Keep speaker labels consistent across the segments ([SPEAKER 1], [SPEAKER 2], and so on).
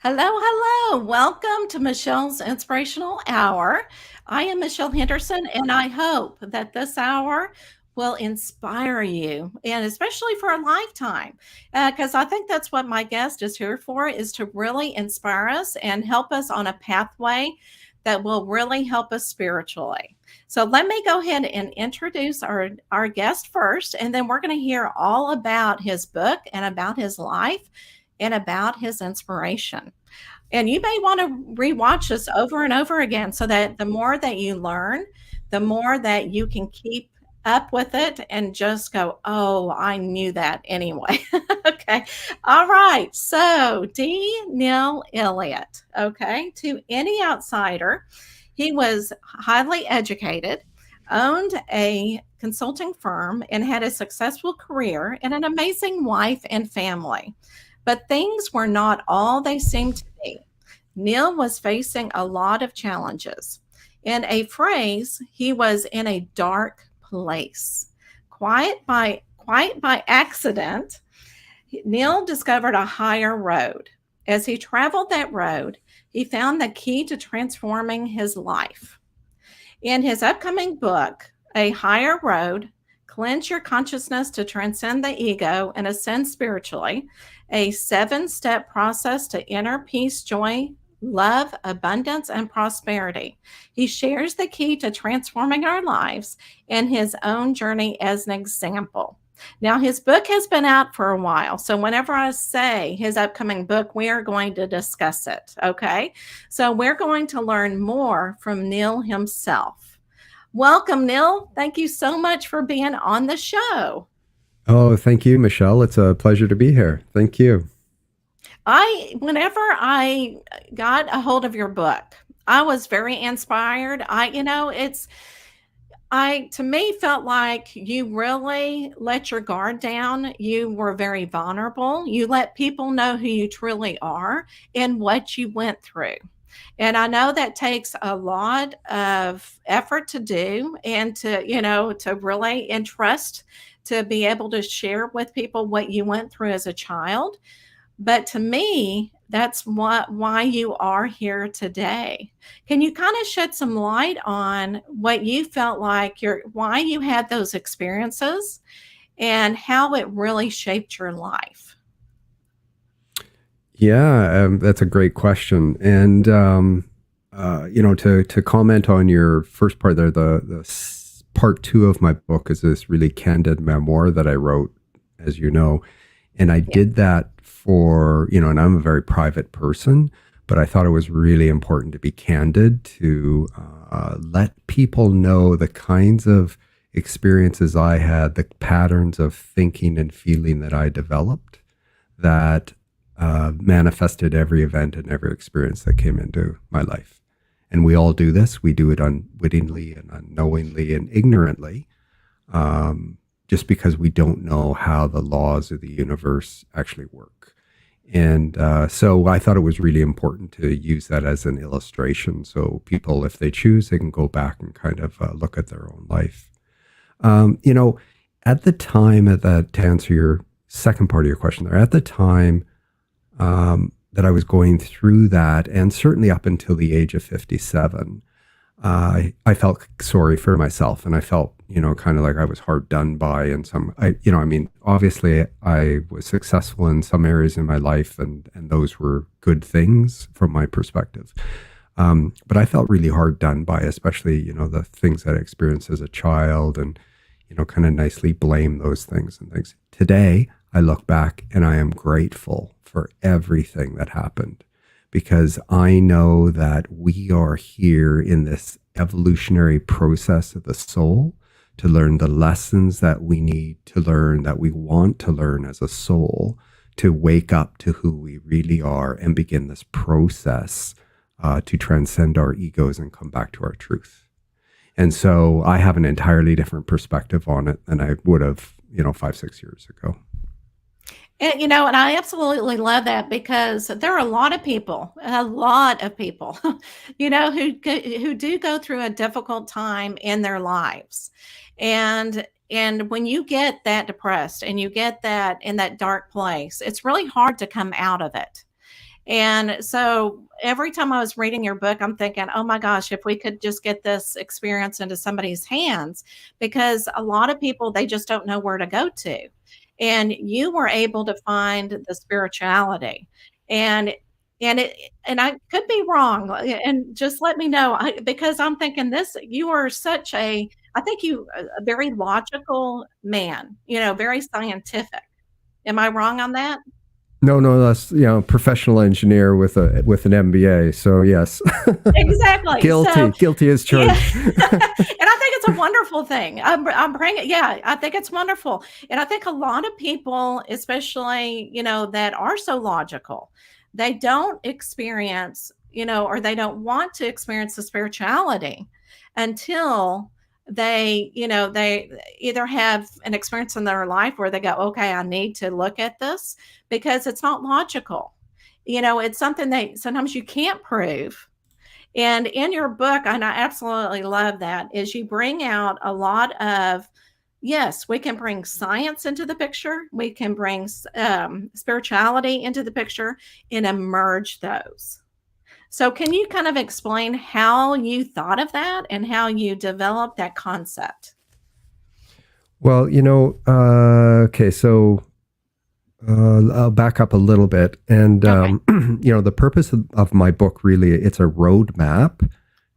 [SPEAKER 1] Hello, hello. Welcome to Michelle's Inspirational Hour. I am Michelle Henderson, and I hope that this hour will inspire you, and especially for a lifetime, because I think that's what my guest is here for, is to really inspire us and help us on a pathway that will really help us spiritually. So let me go ahead and introduce our guest first, and then we're going to hear all about his book and about his life and about his inspiration. And you may want to rewatch this over and over again so that the more that you learn, the more that you can keep up with it and just go, oh, I knew that anyway. Okay. All right. So, D. Neil Elliott. Okay. To any outsider, he was highly educated, owned a consulting firm, and had a successful career and an amazing wife and family. But things were not all they seemed to be. Neil was facing a lot of challenges. In a phrase, he was in a dark place. Quite by accident, Neil discovered a higher road. As he traveled that road, he found the key to transforming his life. In his upcoming book, A Higher Road, Cleanse Your Consciousness to Transcend the Ego and Ascend Spiritually, a 7-step process to inner peace, joy, love, abundance, and prosperity. He shares the key to transforming our lives and his own journey as an example. Now, his book has been out for a while. So, whenever I say his upcoming book, we are going to discuss it. Okay. So, we're going to learn more from Neil himself. Welcome, Neil. Thank you so much for being on the show.
[SPEAKER 2] Oh, thank you, Michelle. It's a pleasure to be here. Thank you.
[SPEAKER 1] Whenever I got a hold of your book, I was very inspired. To me, felt like you really let your guard down. You were very vulnerable. You let people know who you truly are and what you went through. And I know that takes a lot of effort to do and to really entrust to be able to share with people what you went through as a child. But to me, that's why you are here today. Can you kind of shed some light on what you felt like why you had those experiences and how it really shaped your life?
[SPEAKER 2] Yeah, that's a great question. And to comment on your first part there, part two of my book is this really candid memoir that I wrote, as you know, and I
[SPEAKER 1] Yeah.
[SPEAKER 2] did that for and I'm a very private person, but I thought it was really important to be candid to let people know the kinds of experiences I had, the patterns of thinking and feeling that I developed that manifested every event and every experience that came into my life. And we all do this. We do it unwittingly and unknowingly and ignorantly, just because we don't know how the laws of the universe actually work. And so I thought it was really important to use that as an illustration. So people, if they choose, they can go back and kind of look at their own life. Um, you know, at the time, to answer your second part of your question there, at the time that I was going through that, and certainly up until the age of 57, I felt sorry for myself, and I felt, kind of like I was hard done by. And obviously, I was successful in some areas in my life, and those were good things from my perspective. But I felt really hard done by, especially, the things that I experienced as a child, and kind of nicely blame those things and things. Today, I look back and I am grateful for everything that happened, because I know that we are here in this evolutionary process of the soul to learn the lessons that we need to learn, that we want to learn as a soul, to wake up to who we really are and begin this process to transcend our egos and come back to our truth. And so I have an entirely different perspective on it than I would have, 5, 6 years ago.
[SPEAKER 1] And I absolutely love that because there are a lot of people, who do go through a difficult time in their lives. And when you get that depressed and you get that in that dark place, it's really hard to come out of it. And so every time I was reading your book, I'm thinking, oh my gosh, if we could just get this experience into somebody's hands, because a lot of people, they just don't know where to go to. And you were able to find the spirituality. And and I could be wrong, and just let me know, because I'm thinking this. You are such a, I think you a very logical man. Very scientific. Am I wrong on that?
[SPEAKER 2] No, no, that's professional engineer with an MBA. So yes,
[SPEAKER 1] Exactly. So
[SPEAKER 2] guilty as
[SPEAKER 1] yeah,
[SPEAKER 2] charged.
[SPEAKER 1] and I think it's a wonderful thing. I'm bringing, yeah, I think it's wonderful, and I think a lot of people, especially that are so logical, they don't experience, or they don't want to experience the spirituality until they either have an experience in their life where they go, okay, I need to look at this because it's not logical. It's something that sometimes you can't prove, and in your book, and I absolutely love that, is you bring out a lot of, yes, we can bring science into the picture, we can bring spirituality into the picture and emerge those. So, can you kind of explain how you thought of that and how you developed that concept?
[SPEAKER 2] Well, okay, so I'll back up a little bit, and
[SPEAKER 1] Okay.
[SPEAKER 2] the purpose of my book really, it's a roadmap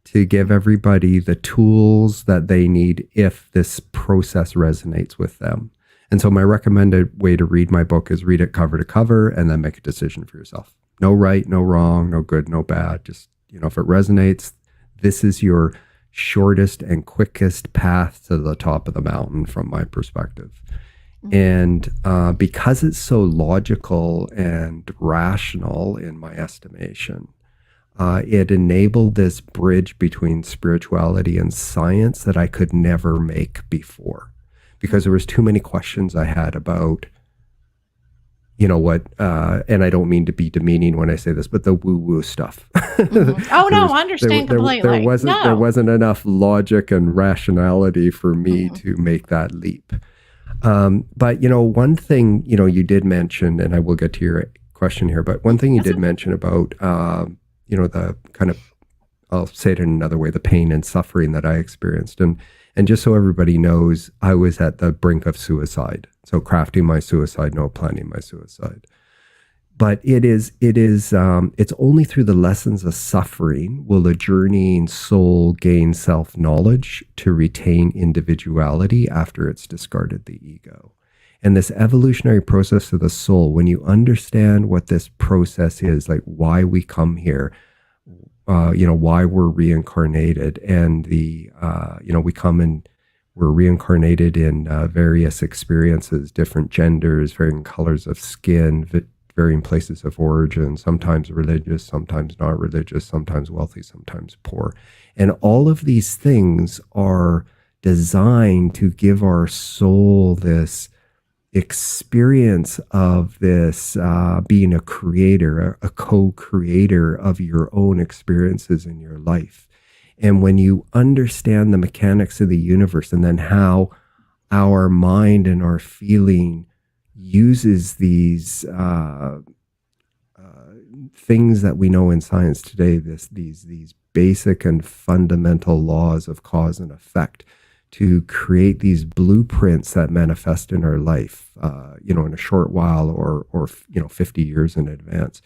[SPEAKER 2] to give everybody the tools that they need if this process resonates with them. And so my recommended way to read my book is read it cover to cover and then make a decision for yourself. No right, no wrong, no good, no bad. Just, if it resonates, this is your shortest and quickest path to the top of the mountain from my perspective.
[SPEAKER 1] Mhm.
[SPEAKER 2] And because it's so logical and rational in my estimation, it enabled this bridge between spirituality and science that I could never make before, because there was too many questions I had about, what, and I don't mean to be demeaning when I say this, but the woo-woo stuff.
[SPEAKER 1] Mhm. Oh,
[SPEAKER 2] there
[SPEAKER 1] no,
[SPEAKER 2] was
[SPEAKER 1] I
[SPEAKER 2] there,
[SPEAKER 1] understand
[SPEAKER 2] there there
[SPEAKER 1] completely.
[SPEAKER 2] wasn't there
[SPEAKER 1] No.
[SPEAKER 2] wasn't enough logic and rationality for me
[SPEAKER 1] Mhm.
[SPEAKER 2] to make that leap. But one thing you did mention, and I will get to your question here, but one thing you
[SPEAKER 1] That's
[SPEAKER 2] did
[SPEAKER 1] okay.
[SPEAKER 2] mention about the kind of, I'll say it in another way, the pain and suffering that I experienced, and just so everybody knows, I was at the brink of suicide. So crafting my suicide note, planning my suicide. But it's only through the lessons of suffering will a journeying soul gain self-knowledge to retain individuality after it's discarded the ego. And this evolutionary process of the soul, when you understand what this process is, like why we come here, why we're reincarnated, and we come and we're reincarnated in various experiences, different genders, varying colors of skin, varying places of origin, sometimes religious, sometimes not religious, sometimes wealthy, sometimes poor. And all of these things are designed to give our soul this experience of this being a creator, a co-creator of your own experiences in your life. And when you understand the mechanics of the universe and then how our mind and our feeling uses these things that we know in science today, these basic and fundamental laws of cause and effect, to create these blueprints that manifest in our life, in a short while or 50 years in advance.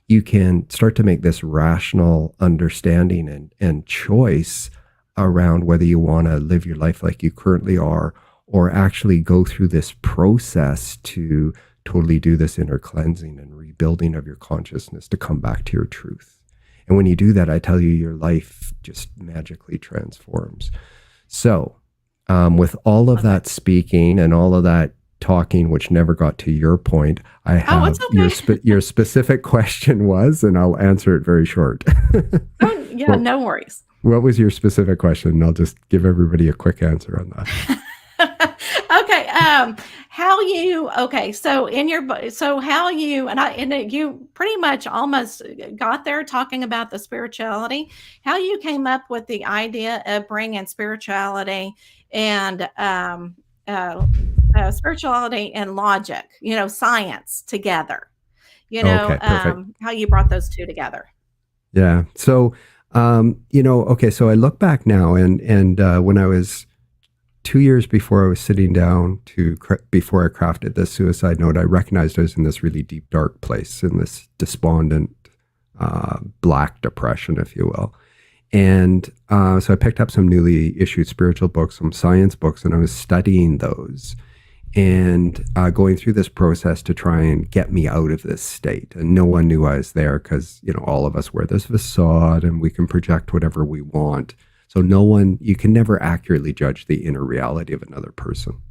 [SPEAKER 2] You can start to make this rational understanding and choice around whether you want to live your life like you currently are, or actually go through this process to totally do this inner cleansing and rebuilding of your consciousness to come back to your truth. And when you do that, I tell you, your life just magically transforms. So, with all of
[SPEAKER 1] Love it.
[SPEAKER 2] that speaking and all of that talking, which never got to your point, I
[SPEAKER 1] Oh, it's
[SPEAKER 2] have
[SPEAKER 1] okay.
[SPEAKER 2] your specific question was, and I'll answer it very short.
[SPEAKER 1] Oh, yeah,
[SPEAKER 2] what,
[SPEAKER 1] no worries.
[SPEAKER 2] what was your specific question? And I'll just give everybody a quick answer on that.
[SPEAKER 1] Okay, how you okay, so in your so how you you pretty much almost got there talking about the spirituality, how you came up with the idea of bringing spirituality and uh, spirituality and logic, science together.
[SPEAKER 2] Okay, perfect.
[SPEAKER 1] how you brought those two together.
[SPEAKER 2] Yeah. So, okay. So I look back now, and when I was 2 years before I was sitting down before I crafted this suicide note, I recognized I was in this really deep, dark place, in this despondent, black depression, if you will. And so I picked up some newly issued spiritual books, some science books, and I was studying those and going through this process to try and get me out of this state. And no one knew I was there because, all of us wear this facade and we can project whatever we want. So you can never accurately judge the inner reality of another person.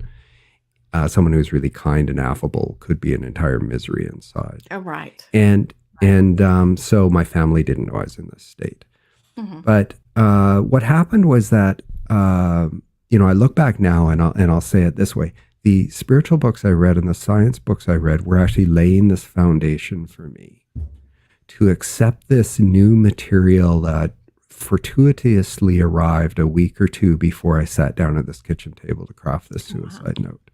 [SPEAKER 2] Someone who's really kind and affable could be an entire misery inside.
[SPEAKER 1] Oh, right.
[SPEAKER 2] And so my family didn't know I was in this state.
[SPEAKER 1] Mm-hmm.
[SPEAKER 2] But what happened was that, I look back now and I'll say it this way. The spiritual books I read and the science books I read were actually laying this foundation for me to accept this new material that fortuitously arrived a week or two before I sat down at this kitchen table to craft this suicide note.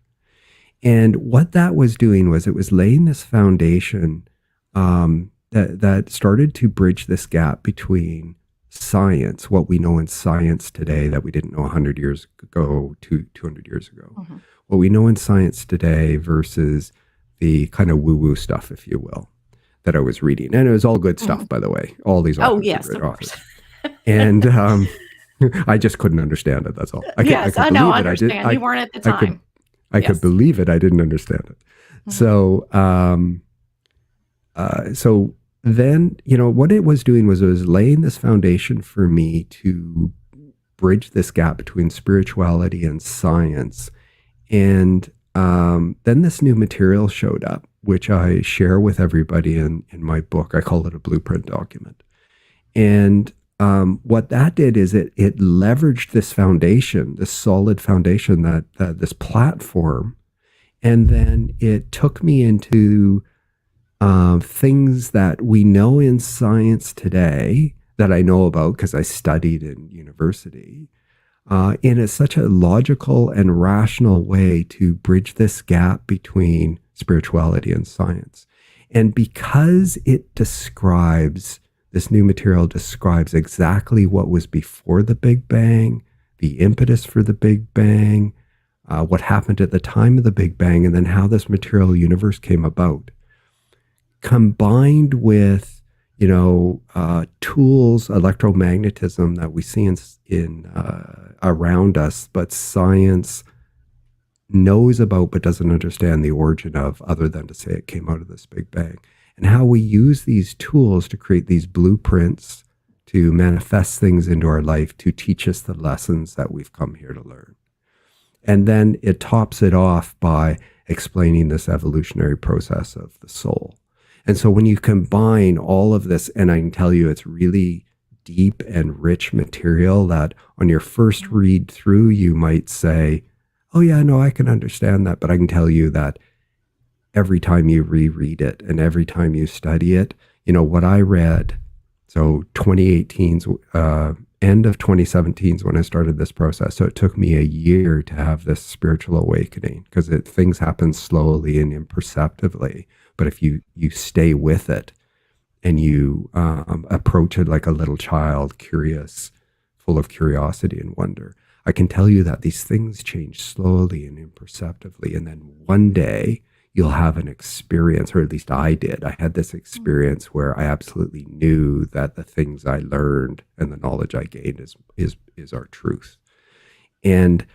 [SPEAKER 2] And what that was doing was it was laying this foundation that started to bridge this gap between science, what we know in science today that we didn't know 100 years ago to 200 years ago.
[SPEAKER 1] Mm-hmm.
[SPEAKER 2] What we know in science today versus the kind of woo-woo stuff, if you will, that I was reading. And it was all good stuff, by the way. All these authors
[SPEAKER 1] yes,
[SPEAKER 2] are great
[SPEAKER 1] of
[SPEAKER 2] authors.
[SPEAKER 1] course.
[SPEAKER 2] And I just couldn't understand it, that's all. I
[SPEAKER 1] know, I understand. You weren't at the time.
[SPEAKER 2] I could believe it. I didn't understand it. Mm-hmm. So then, what it was doing was it was laying this foundation for me to bridge this gap between spirituality and science. And then this new material showed up, which I share with everybody in my book. I call it a blueprint document. And what that did is it leveraged this foundation, this solid foundation, that this platform, and then it took me into things that we know in science today that I know about because I studied in university, in such a logical and rational way to bridge this gap between spirituality and science. And because this new material describes exactly what was before the Big Bang, the impetus for the Big Bang, what happened at the time of the Big Bang, and then how this material universe came about, combined with tools, electromagnetism that we see in around us, but science knows about but doesn't understand the origin of, other than to say it came out of this Big Bang. And how we use these tools to create these blueprints to manifest things into our life to teach us the lessons that we've come here to learn. And then it tops it off by explaining this evolutionary process of the soul. And so when you combine all of this, and I can tell you it's really deep and rich material that on your first read through, you might say, oh yeah, no, I can understand that. But I can tell you that every time you reread it and every time you study it, what I read, so 2018's, end of 2017's when I started this process. So it took me a year to have this spiritual awakening because things happen slowly and imperceptibly. But if you stay with it and you approach it like a little child, curious, full of curiosity and wonder, I can tell you that these things change slowly and imperceptibly. And then one day you'll have an experience, or at least I did. I had this experience where I absolutely knew that the things I learned and the knowledge I gained is our truth. And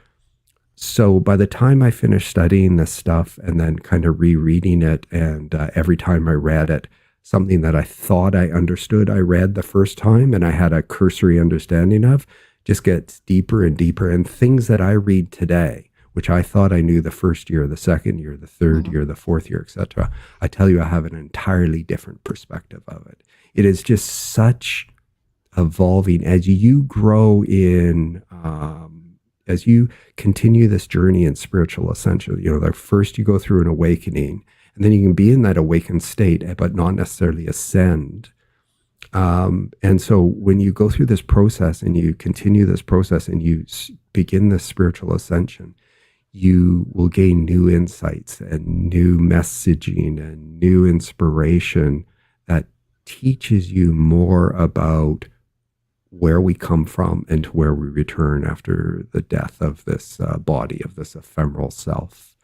[SPEAKER 2] so by the time I finished studying this stuff and then kind of rereading it, and every time I read it, something that I thought I understood, I read the first time and I had a cursory understanding of, just gets deeper and deeper. And things that I read today, which I thought I knew the first year, the second year, the third year, the fourth year, etc., I tell you, I have an entirely different perspective of it. It is just such evolving as you grow in, as you continue this journey in spiritual ascension. Like first you go through an awakening, and then you can be in that awakened state, but not necessarily ascend. And so when you go through this process and you continue this process and you begin this spiritual ascension, you will gain new insights and new messaging and new inspiration that teaches you more about where we come from and to where we return after the death of this body, of this ephemeral self.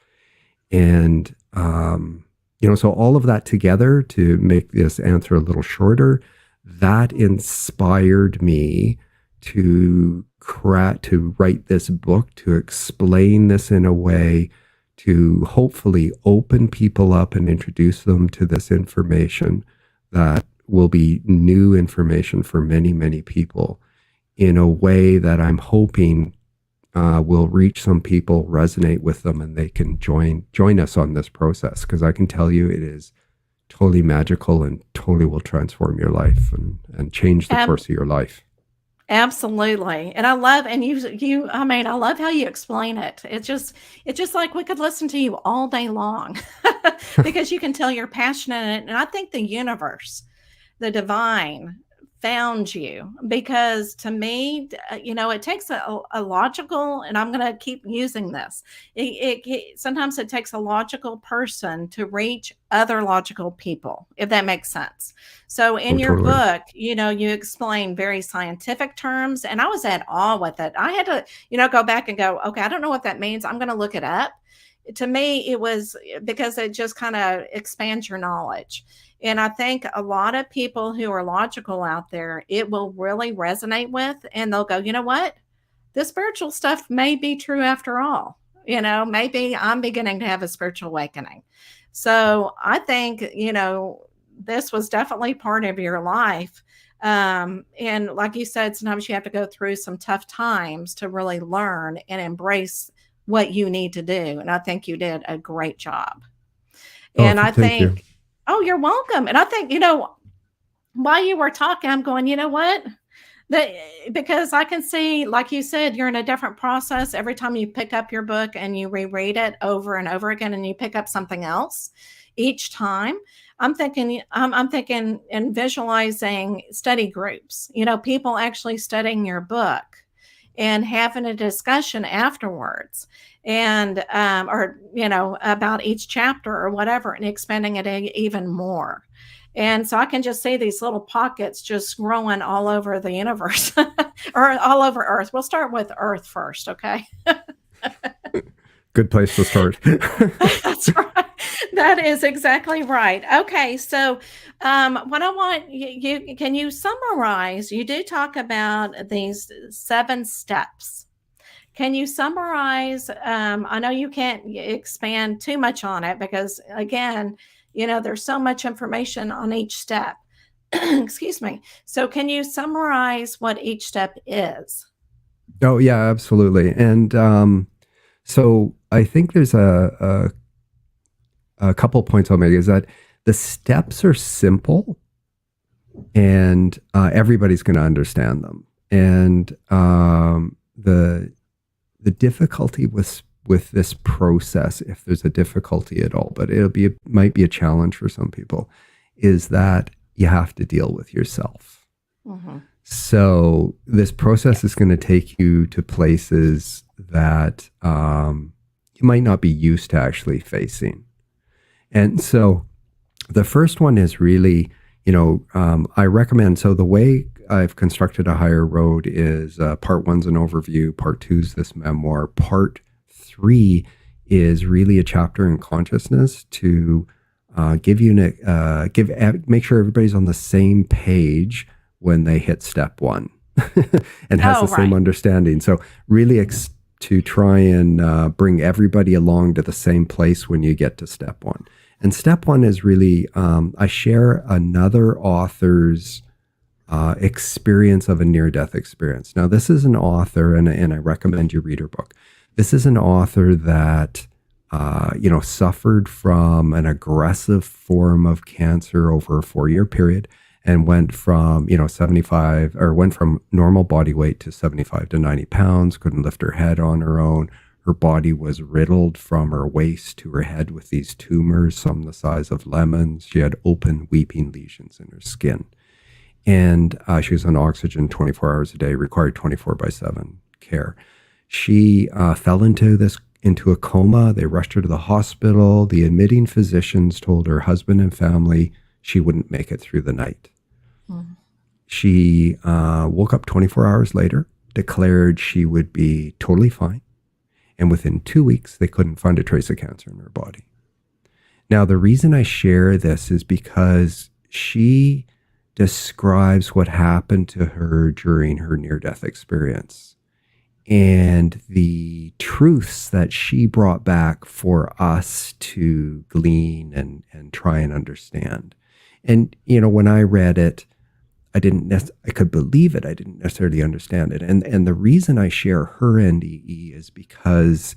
[SPEAKER 2] And, so all of that together, to make this answer a little shorter, that inspired me to write this book, to explain this in a way to hopefully open people up and introduce them to this information that will be new information for many, many people, in a way that I'm hoping will reach some people, resonate with them, and they can join us on this process. Because I can tell you, it is totally magical and totally will transform your life and change the
[SPEAKER 1] Ab-
[SPEAKER 2] course of your life.
[SPEAKER 1] Absolutely. And I love, and I mean, I love how you explain it. It's just like we could listen to you all day long because you can tell you're passionate. And I think the universe, the divine, found you, because to me, it takes a logical, and I'm going to keep using this. Sometimes it takes a logical person to reach other logical people, if that makes sense. So in
[SPEAKER 2] Oh,
[SPEAKER 1] your
[SPEAKER 2] totally.
[SPEAKER 1] book, you explain very scientific terms, and I was at awe with it. I had to, go back and go, okay, I don't know what that means. I'm going to look it up. To me, it was because it just kind of expands your knowledge. And I think a lot of people who are logical out there, it will really resonate with, and they'll go, you know what? This spiritual stuff may be true after all. Maybe I'm beginning to have a spiritual awakening. So I think, this was definitely part of your life. And like you said, sometimes you have to go through some tough times to really learn and embrace what you need to do. And I think you did a great job.
[SPEAKER 2] Oh,
[SPEAKER 1] And I
[SPEAKER 2] thank you.
[SPEAKER 1] think, oh, you're welcome. And I think, while you were talking, I'm going, you know what? The, because I can see, like you said, you're in a different process every time you pick up your book and you reread it over and over again, and you pick up something else each time. I'm thinking and visualizing study groups, people actually studying your book and having a discussion afterwards, and or about each chapter or whatever, and expanding it even more. And so I can just see these little pockets just growing all over the universe or all over Earth. We'll start with Earth first, okay?
[SPEAKER 2] Good place to start.
[SPEAKER 1] That's right. That is exactly right. Okay, so what I want you can you summarize? You do talk about these 7 steps. Can you summarize? I know you can't expand too much on it because, again, there's so much information on each step. Excuse me. So, can you summarize what each step is?
[SPEAKER 2] Oh, yeah, absolutely. And so I think there's a couple points I'll make, is that the steps are simple and everybody's going to understand them. And the difficulty with this process, if there's a difficulty at all, but might be a challenge for some people, is that you have to deal with yourself.
[SPEAKER 1] Mm-hmm.
[SPEAKER 2] So this process is going to take you to places that you might not be used to actually facing. And so the first one is really, I recommend, so the way I've constructed A Higher Road is part 1's an overview, part 2's this memoir, part 3 is really a chapter in consciousness to make sure everybody's on the same page when they hit step 1 and has the same understanding. So really to try and bring everybody along to the same place when you get to step 1. And step 1 is really, I share another author's experience of a near-death experience. Now, this is an author, and I recommend you read her book. This is an author that, suffered from an aggressive form of cancer over a 4-year period, and went from, 75, or went from normal body weight to 75 to 90 pounds, couldn't lift her head on her own. Her body was riddled from her waist to her head with these tumors, some the size of lemons. She had open weeping lesions in her skin. And she was on oxygen 24 hours a day, required 24/7 care. She fell into this into a coma. They rushed her to the hospital. The admitting physicians told her husband and family she wouldn't make it through the night.
[SPEAKER 1] Mhm.
[SPEAKER 2] She woke up 24 hours later, declared she would be totally fine. And within 2 weeks, they couldn't find a trace of cancer in her body. Now, the reason I share this is because she describes what happened to her during her near-death experience and the truths that she brought back for us to glean and try and understand. And, when I read it, I could believe it. I didn't necessarily understand it. And the reason I share her NDE is because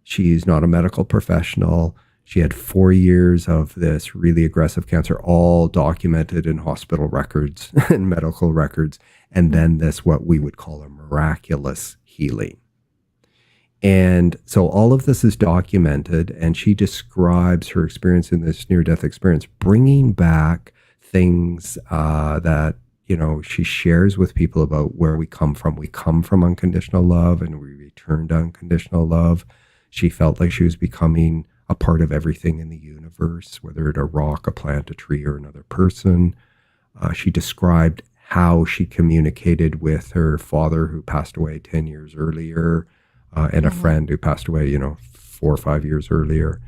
[SPEAKER 2] she's not a medical professional. She had 4 years of this really aggressive cancer, all documented in hospital records and medical records. And then this, what we would call a miraculous healing. And so all of this is documented, and she describes her experience in this near-death experience, bringing back things that, she shares with people about where we come from. We come from unconditional love, and we return to unconditional love. She felt like she was becoming a part of everything in the universe, whether it's a rock, a plant, a tree, or another person. She described how she communicated with her father, who passed away 10 years earlier, and a
[SPEAKER 1] Mhm.
[SPEAKER 2] friend who passed away, 4 or 5 years earlier.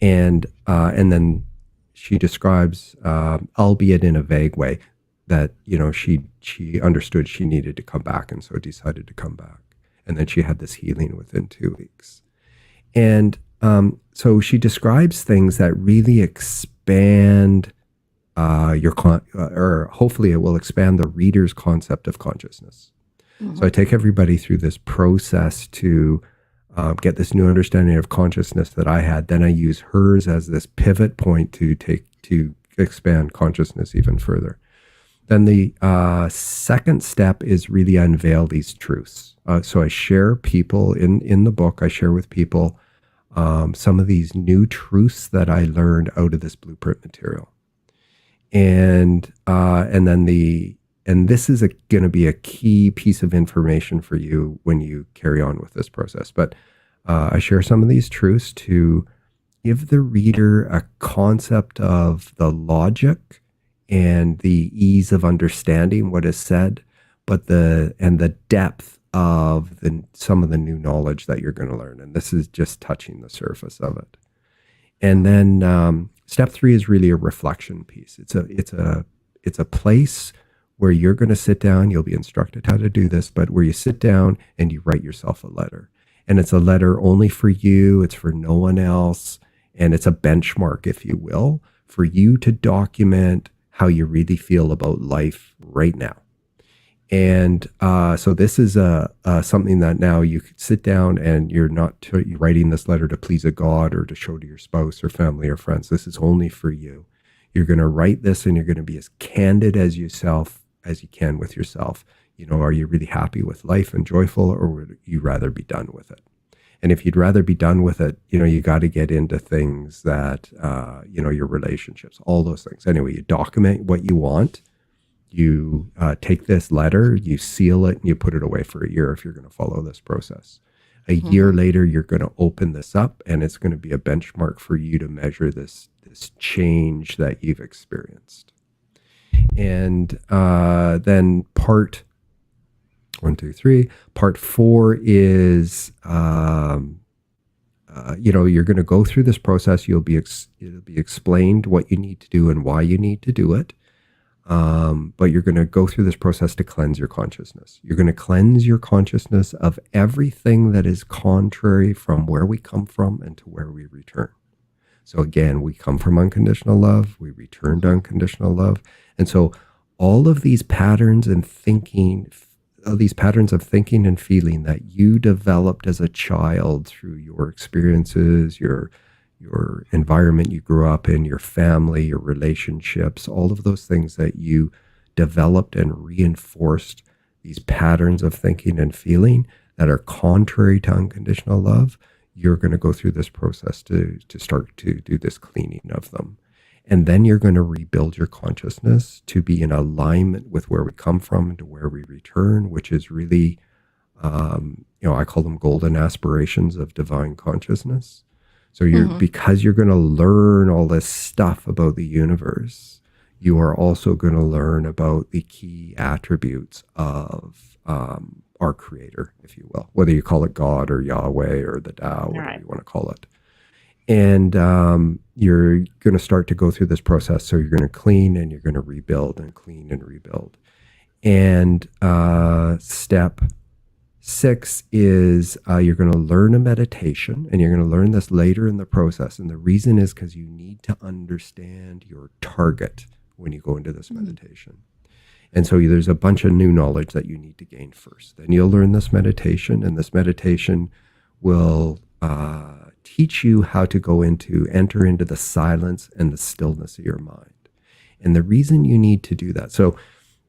[SPEAKER 2] And then she describes, albeit in a vague way, that she understood she needed to come back, and so decided to come back. And then she had this healing within 2 weeks. And so she describes things that really expand or hopefully it will expand the reader's concept of consciousness. So I
[SPEAKER 1] Mhm.
[SPEAKER 2] take everybody through this process to get this new understanding of consciousness that I had. Then I use hers as this pivot point to expand consciousness even further. Then the second step is really unveil these truths. So I share people in the book. I share with people some of these new truths that I learned out of this blueprint material, and then this is going to be a key piece of information for you when you carry on with this process. But I share some of these truths to give the reader a concept of the logic and the ease of understanding what is said, but the depth of some of the new knowledge that you're going to learn. And this is just touching the surface of it. And then step 3 is really a reflection piece. It's a place where you're going to sit down. You'll be instructed how to do this, but where you sit down and you write yourself a letter. And it's a letter only for you. It's for no one else. And it's a benchmark, if you will, for you to document how you really feel about life right now. And so this is something that now you could sit down, and you're not writing this letter to please a God or to show to your spouse or family or friends. This is only for you. You're going to write this, and you're going to be as candid as you can with yourself. Are you really happy with life and joyful, or would you rather be done with it? And if you'd rather be done with it, you got to get into things that, your relationships, all those things. Anyway, you document what you want. You take this letter, you seal it, and you put it away for a year if you're going to follow this process. A year
[SPEAKER 1] Mhm.
[SPEAKER 2] later, you're going to open this up, and it's going to be a benchmark for you to measure this change that you've experienced. And then part 1, 2, 3. Part 4 is, you're going to go through this process. It'll be explained what you need to do and why you need to do it. But you're going to go through this process to cleanse your consciousness. You're going to cleanse your consciousness of everything that is contrary from where we come from and to where we return. So again, we come from unconditional love, we return to unconditional love. And so all of these patterns and thinking, these patterns of thinking and feeling that you developed as a child through your experiences, your environment you grew up in, your family, your relationships, all of those things that you developed and reinforced, these patterns of thinking and feeling that are contrary to unconditional love, you're going to go through this process to start to do this cleaning of them. And then you're going to rebuild your consciousness to be in alignment with where we come from and to where we return, which is really I call them golden aspirations of divine consciousness. So you're
[SPEAKER 1] Mhm.
[SPEAKER 2] because you're going to learn all this stuff about the universe, you are also going to learn about the key attributes of our creator, if you will, whether you call it God or Yahweh or the Tao,
[SPEAKER 1] All
[SPEAKER 2] whatever
[SPEAKER 1] right.
[SPEAKER 2] you want to call it. And you're going to start to go through this process. So you're going to clean and you're going to rebuild and clean and rebuild. And step 6 is you're going to learn a meditation, and you're going to learn this later in the process. And the reason is because you need to understand your target when you go into this
[SPEAKER 1] Mhm.
[SPEAKER 2] meditation. And so there's a bunch of new knowledge that you need to gain first. Then you'll learn this meditation, and this meditation will teach you how to enter into the silence and the stillness of your mind. And the reason you need to do that, so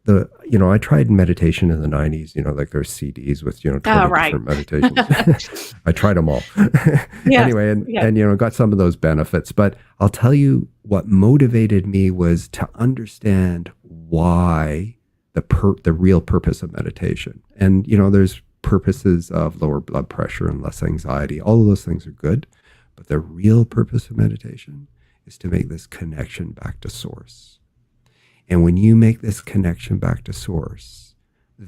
[SPEAKER 2] I tried meditation in the 90s, like there's CDs with,
[SPEAKER 1] Oh,
[SPEAKER 2] 20
[SPEAKER 1] right.
[SPEAKER 2] different meditations. I tried them all.
[SPEAKER 1] Yes.
[SPEAKER 2] Anyway,
[SPEAKER 1] Yes.
[SPEAKER 2] got some of those benefits, but I'll tell you what motivated me was to understand why the real purpose of meditation. And, there's purposes of lower blood pressure and less anxiety. All of those things are good, but the real purpose of meditation is to make this connection back to source. And when you make this connection back to source,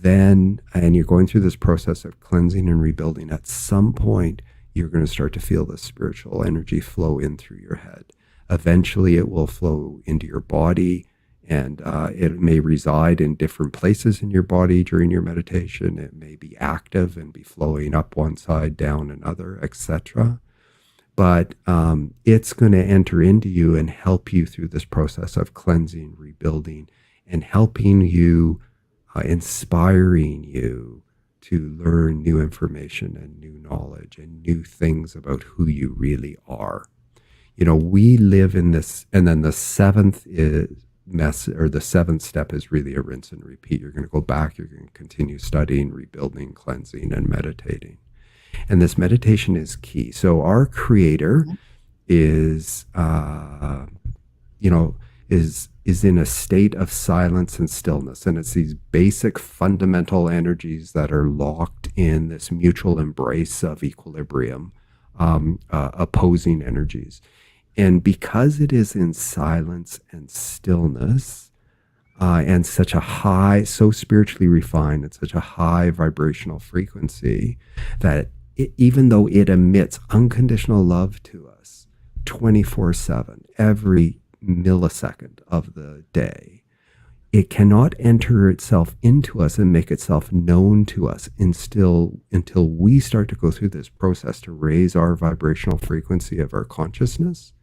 [SPEAKER 2] and you're going through this process of cleansing and rebuilding, at some point, you're going to start to feel the spiritual energy flow in through your head. Eventually, it will flow into your body, and it may reside in different places in your body during your meditation. It may be active and be flowing up one side, down another, etc. But it's going to enter into you and help you through this process of cleansing, rebuilding, and helping you, inspiring you to learn new information and new knowledge and new things about who you really are. We live in this, and then the seventh step is really a rinse and repeat. You're going to go back, you're going to continue studying, rebuilding, cleansing, and meditating. And this meditation is key. So our creator
[SPEAKER 1] Mhm.
[SPEAKER 2] is, you know, is in a state of silence and stillness, and it's these basic fundamental energies that are locked in this mutual embrace of equilibrium, opposing energies. And because it is in silence and stillness, and such a high, so spiritually refined, and such a high vibrational frequency that even though it emits unconditional love to us 24/7, every millisecond of the day, it cannot enter itself into us and make itself known to us until we start to go through this process to raise our vibrational frequency of our consciousness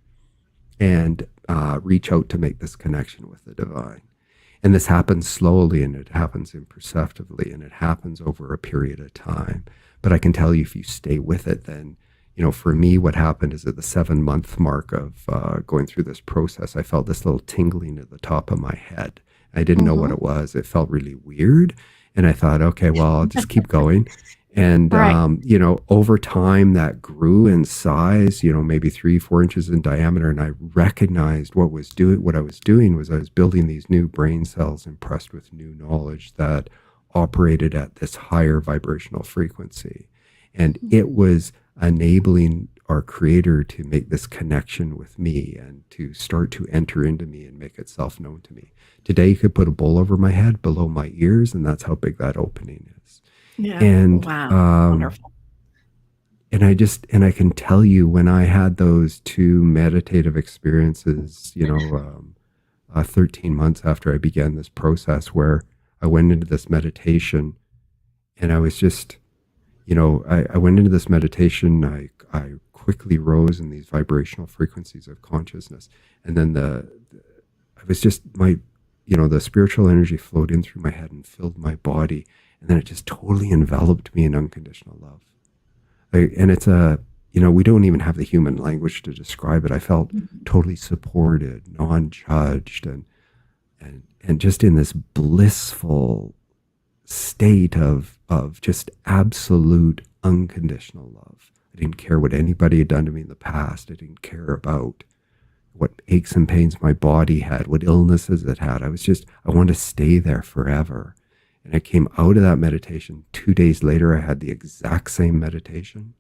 [SPEAKER 2] and reach out to make this connection with the divine. And this happens slowly, and it happens imperceptibly, and it happens over a period of time. But I can tell you, if you stay with it, then, for me, what happened is at the 7-month mark of going through this process, I felt this little tingling at the top of my head. I didn't know what
[SPEAKER 1] Mhm.
[SPEAKER 2] it was. It felt really weird. And I thought, okay, well, I'll just keep going. And,
[SPEAKER 1] Right.
[SPEAKER 2] over time that grew in size, maybe 3, 4 inches in diameter. And I recognized what I was doing was I was building these new brain cells impressed with new knowledge that operated at this higher vibrational frequency. And it was enabling our creator to make this connection with me and to start to enter into me and make itself known to me. Today, you could put a bowl over my head below my ears, and that's how big that opening is.
[SPEAKER 1] Yeah.
[SPEAKER 2] And
[SPEAKER 1] Wow. Wonderful.
[SPEAKER 2] I can tell you, when I had those two meditative experiences, 13 months after I began this process, where I went into this meditation, and I was just, I went into this meditation. I quickly rose in these vibrational frequencies of consciousness, and then I was just the spiritual energy flowed in through my head and filled my body, and then it just totally enveloped me in unconditional love. And it's we don't even have the human language to describe it. I felt
[SPEAKER 1] Mhm.
[SPEAKER 2] totally supported, non-judged, and just in this blissful state of just absolute unconditional love. I didn't care what anybody had done to me in the past. I didn't care about what aches and pains my body had, what illnesses it had. I wanted to stay there forever. And I came out of that meditation. 2 days later, I had the exact same meditation.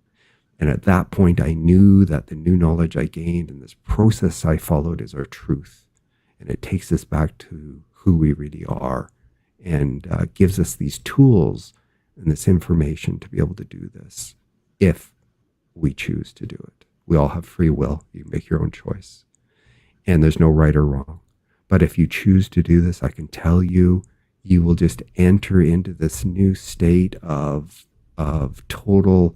[SPEAKER 2] And at that point, I knew that the new knowledge I gained and this process I followed is our truth. And it takes us back to who we really are, and gives us these tools and this information to be able to do this if we choose to do it. We all have free will. You make your own choice. And there's no right or wrong. But if you choose to do this, I can tell you, you will just enter into this new state of total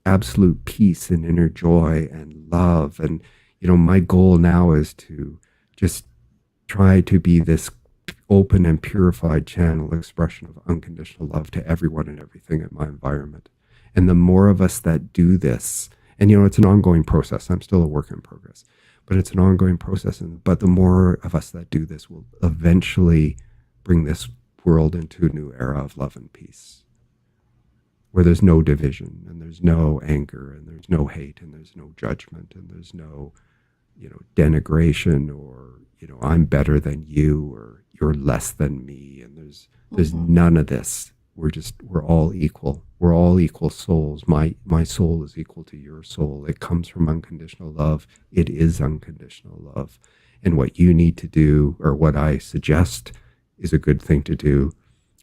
[SPEAKER 2] absolute peace and inner joy and love. And, my goal now is to just try to be this open and purified channel expression of unconditional love to everyone and everything in my environment. And the more of us that do this, and it's an ongoing process. I'm still a work in progress, but it's an ongoing process. But the more of us that do this will eventually bring this world into a new era of love and peace, where there's no division and there's no anger and there's no hate and there's no judgment and there's no, denigration or, I'm better than you or you're less than me. And there's none of this. We're all equal. We're all equal souls. My soul is equal to your soul. It comes from unconditional love. It is unconditional love. And what you need to do, or what I suggest is a good thing to do,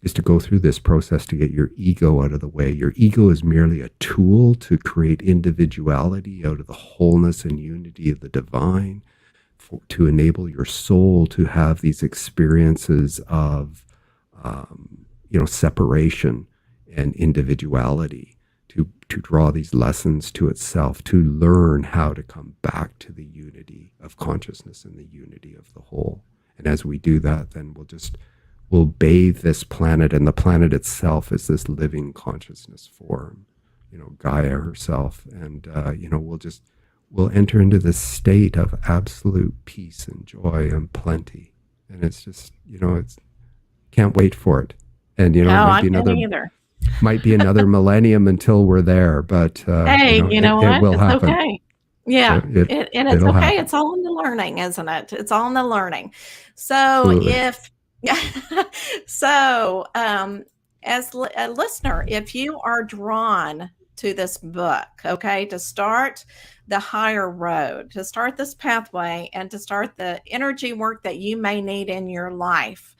[SPEAKER 2] is to go through this process to get your ego out of the way. Your ego is merely a tool to create individuality out of the wholeness and unity of the divine, to enable your soul to have these experiences of separation and individuality, to draw these lessons to itself, to learn how to come back to the unity of consciousness and the unity of the whole. And as we do that, then we'll bathe this planet, and the planet itself is this living consciousness form, Gaia herself. And, we'll enter into this state of absolute peace and joy and plenty. And it's just, can't wait for it. And,
[SPEAKER 1] No,
[SPEAKER 2] it
[SPEAKER 1] I can't either.
[SPEAKER 2] might be another millennium until we're there, but,
[SPEAKER 1] Hey, you know
[SPEAKER 2] it
[SPEAKER 1] what?
[SPEAKER 2] will
[SPEAKER 1] It's
[SPEAKER 2] happen.
[SPEAKER 1] okay. Yeah,
[SPEAKER 2] So
[SPEAKER 1] and it's
[SPEAKER 2] it'll
[SPEAKER 1] okay.
[SPEAKER 2] happen.
[SPEAKER 1] It's all in the learning, isn't it? It's all in the learning. So
[SPEAKER 2] Absolutely.
[SPEAKER 1] if, so as a listener, if you are drawn to this book, okay, to start the higher road, to start this pathway, and to start the energy work that you may need in your life,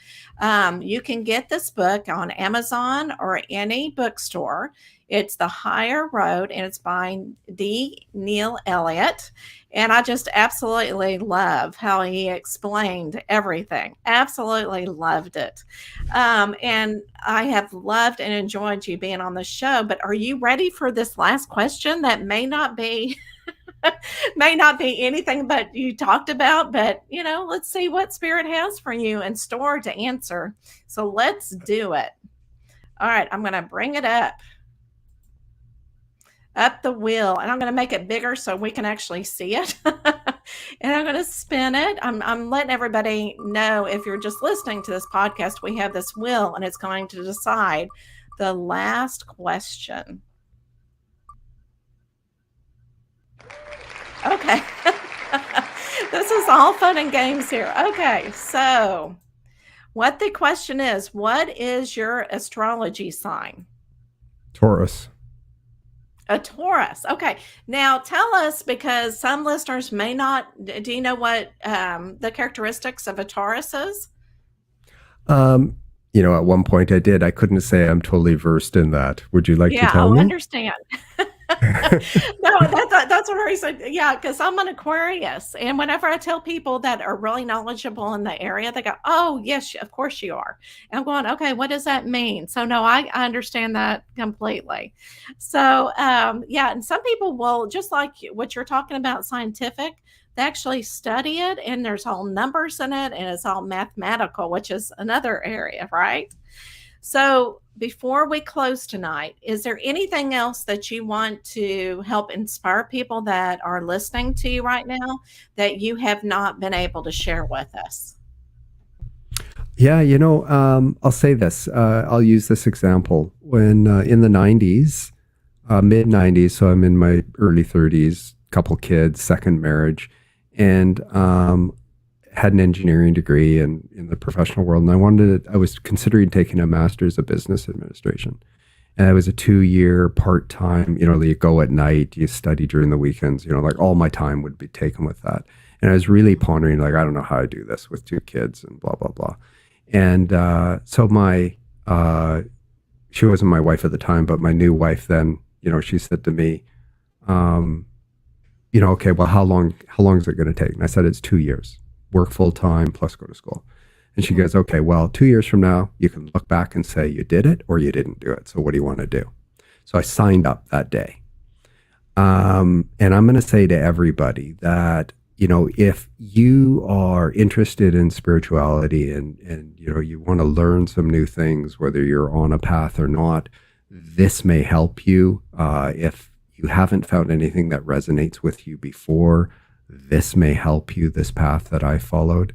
[SPEAKER 1] you can get this book on Amazon or any bookstore. It's The Higher Road, and it's by D. Neil Elliott. And I just absolutely love how he explained everything. Absolutely loved it. And I have loved and enjoyed you being on the show. But are you ready for this last question that may not be may not be anything but you talked about, but let's see what spirit has for you in store to answer. So let's do it. All right, I'm going to bring it up the wheel, and I'm going to make it bigger so we can actually see it. And I'm going to spin it. I'm letting everybody know, if you're just listening to this podcast, we have this wheel, and it's going to decide the last question. Okay. This is all fun and games here. Okay, so what the question is, what is your astrology sign?
[SPEAKER 2] Taurus.
[SPEAKER 1] A Taurus. Okay. Now tell us, because some listeners may not, do you know what the characteristics of a Taurus is?
[SPEAKER 2] At one point I did. I couldn't say I'm totally versed in that. Would you like to tell me?
[SPEAKER 1] I understand. No, that's what I said. Yeah, because I'm an Aquarius, and whenever I tell people that are really knowledgeable in the area, they go, "Oh, yes, of course you are." And I'm going, "Okay, what does that mean?" So no, I understand that completely. So and some people will, just like what you're talking about, scientific. They actually study it, and there's all numbers in it, and it's all mathematical, which is another area, right? So before we close tonight, is there anything else that you want to help inspire people that are listening to you right now that you have not been able to share with us?
[SPEAKER 2] Yeah, I'll say this. I'll use this example. When in the 90s, mid 90s, so I'm in my early 30s, couple kids, second marriage. And had an engineering degree in the professional world, and I was considering taking a master's of business administration. And it was a 2 year part time, you go at night, you study during the weekends, like all my time would be taken with that. And I was really pondering, like, I don't know how to do this with two kids and blah, blah, blah. And so she wasn't my wife at the time, but my new wife then, she said to me, um, okay, well, how long is it going to take? And I said, it's 2 years, work full time plus go to school. And she goes, okay, well, 2 years from now, you can look back and say you did it or you didn't do it. So what do you want to do? So I signed up that day. And I'm going to say to everybody that, if you are interested in spirituality and you want to learn some new things, whether you're on a path or not, this may help you. If you haven't found anything that resonates with you before, this may help you, this path that I followed.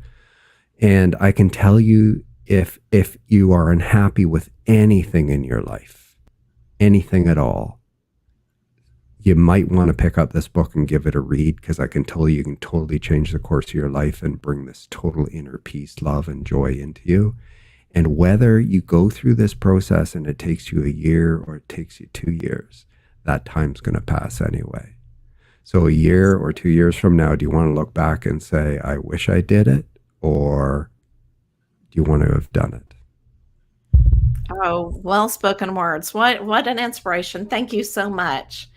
[SPEAKER 2] And I can tell you, if you are unhappy with anything in your life, anything at all, you might want to pick up this book and give it a read, because I can tell you can totally change the course of your life and bring this total inner peace, love, and joy into you. And whether you go through this process and it takes you a year or it takes you 2 years, that time's going to pass anyway. So a year or 2 years from now, do you want to look back and say, I wish I did it? Or do you want to have done it?
[SPEAKER 1] Oh, well-spoken words. What an inspiration. Thank you so much.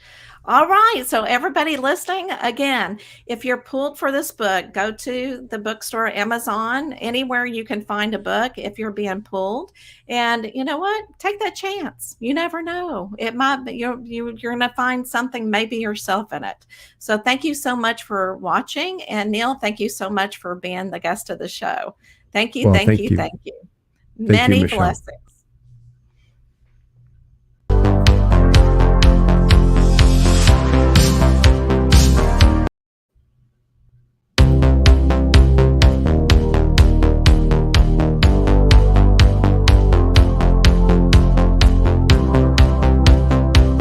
[SPEAKER 1] All right. So everybody listening, again, if you're pulled for this book, go to the bookstore, Amazon, anywhere you can find a book if you're being pulled. And you know what? Take that chance. You never know. It might be you're going to find something, maybe yourself in it. So thank you so much for watching. And Neil, thank you so much for being the guest of the show. Thank you,
[SPEAKER 2] Well,
[SPEAKER 1] thank
[SPEAKER 2] thank
[SPEAKER 1] you,
[SPEAKER 2] you.
[SPEAKER 1] thank you.
[SPEAKER 2] Thank you,
[SPEAKER 1] Many
[SPEAKER 2] Michelle.
[SPEAKER 1] blessings.